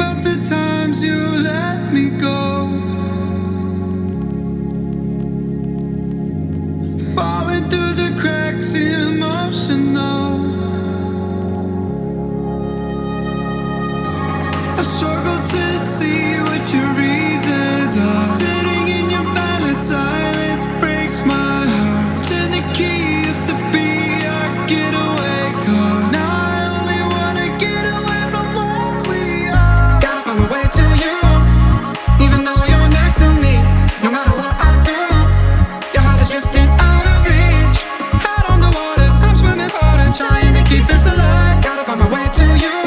about the times you let me go, falling through the cracks, emotional. I struggle to see what your reasons are. Sitting in your balance, silence breaks my heart. Turn the key, used to be our getaway car. Now I only wanna get away from where we are. Gotta find my way to you, even though you're next to me. No matter what I do, your heart is drifting out of reach. Out on the water, I'm swimming hard and trying to keep this alive. Gotta find my way to you.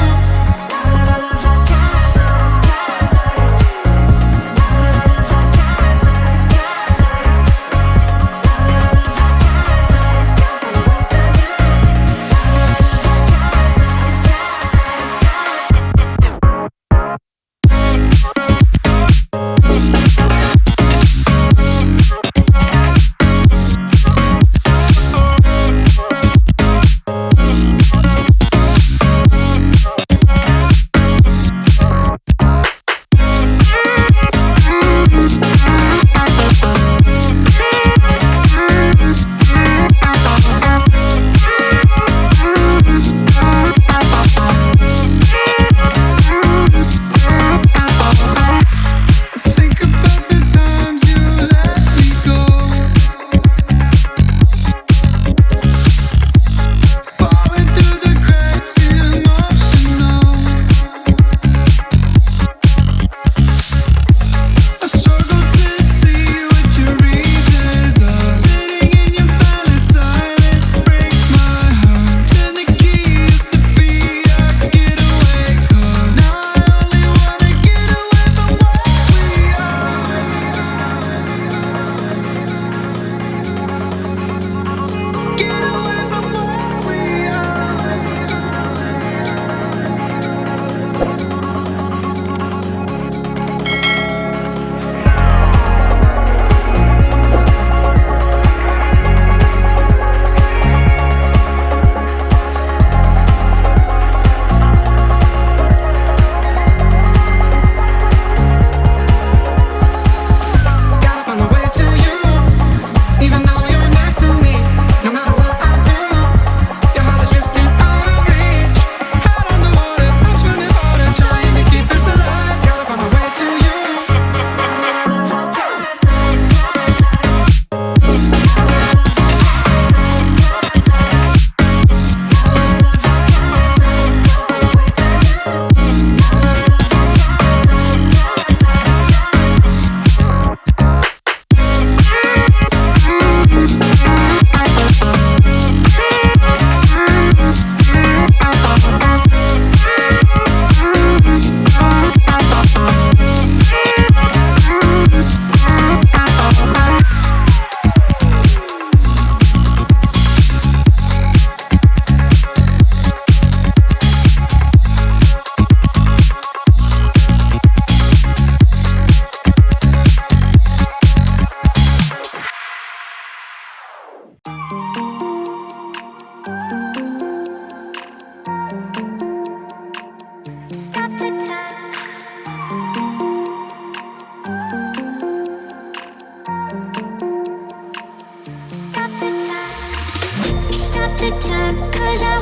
the time, cause I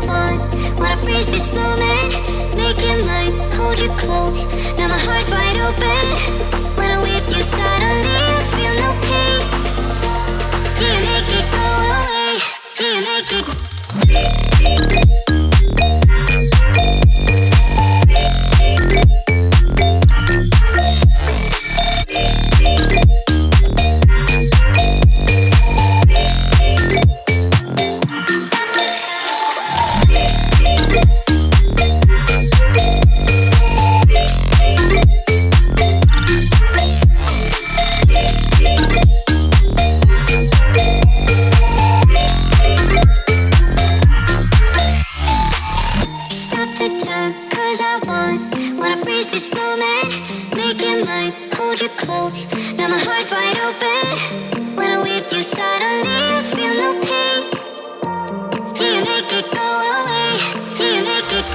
wanna freeze this moment, make it mine, hold you close. Now my heart's wide open. When I'm with you suddenly I feel no pain. Do you make it go away? Do you make it? Wanna freeze this moment, make it mine, hold you close. Now my heart's wide open. When I'm with you suddenly I feel no pain. Do you make it go away? Do you make it?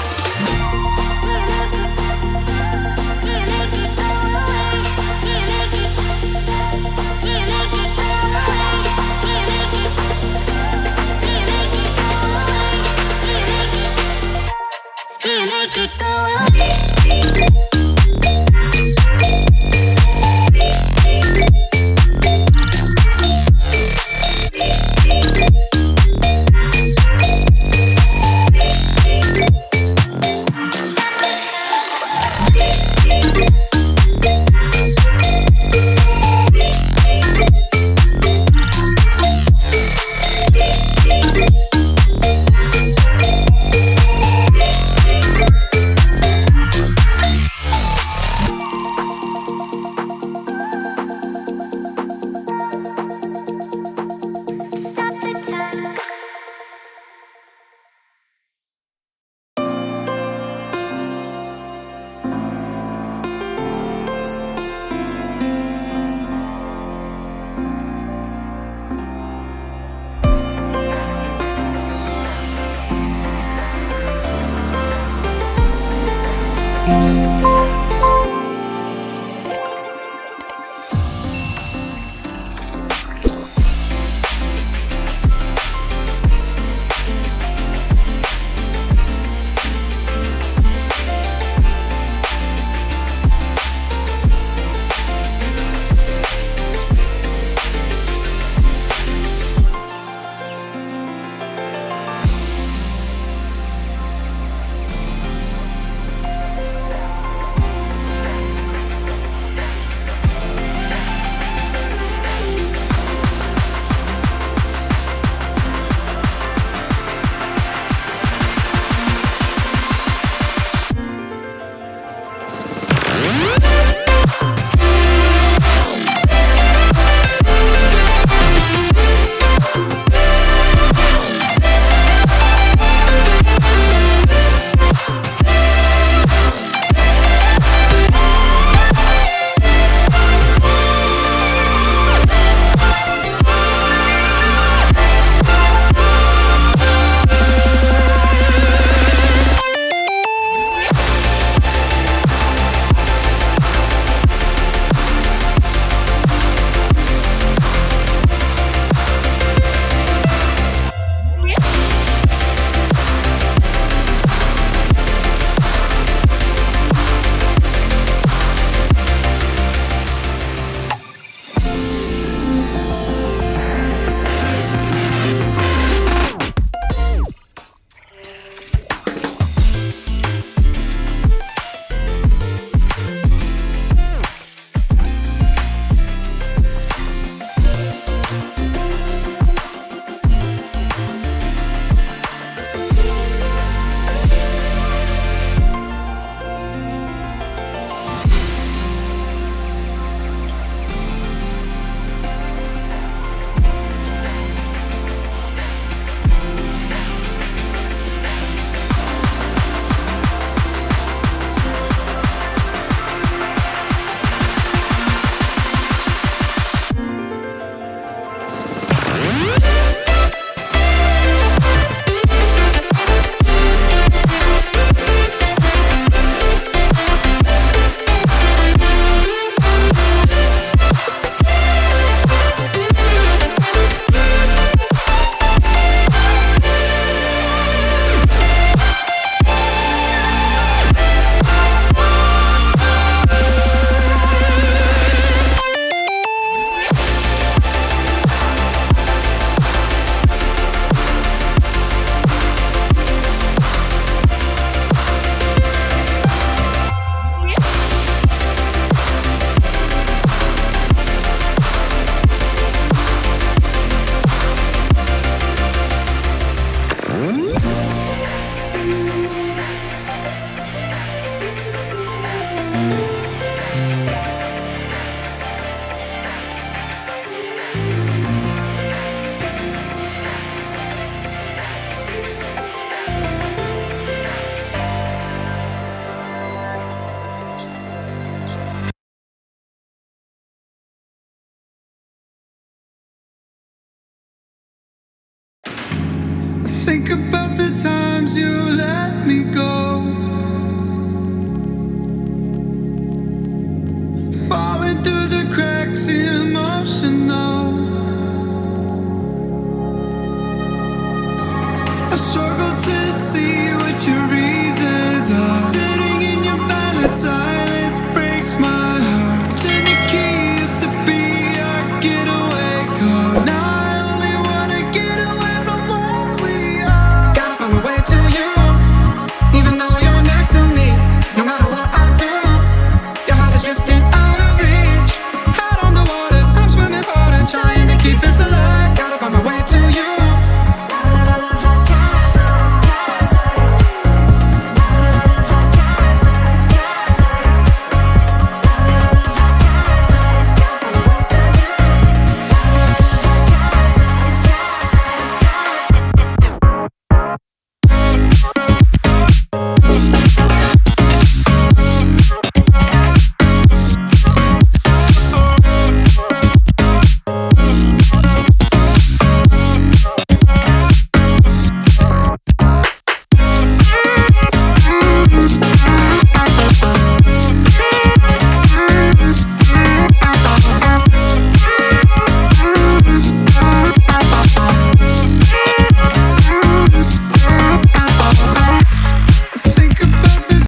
make it go up. Think about the times you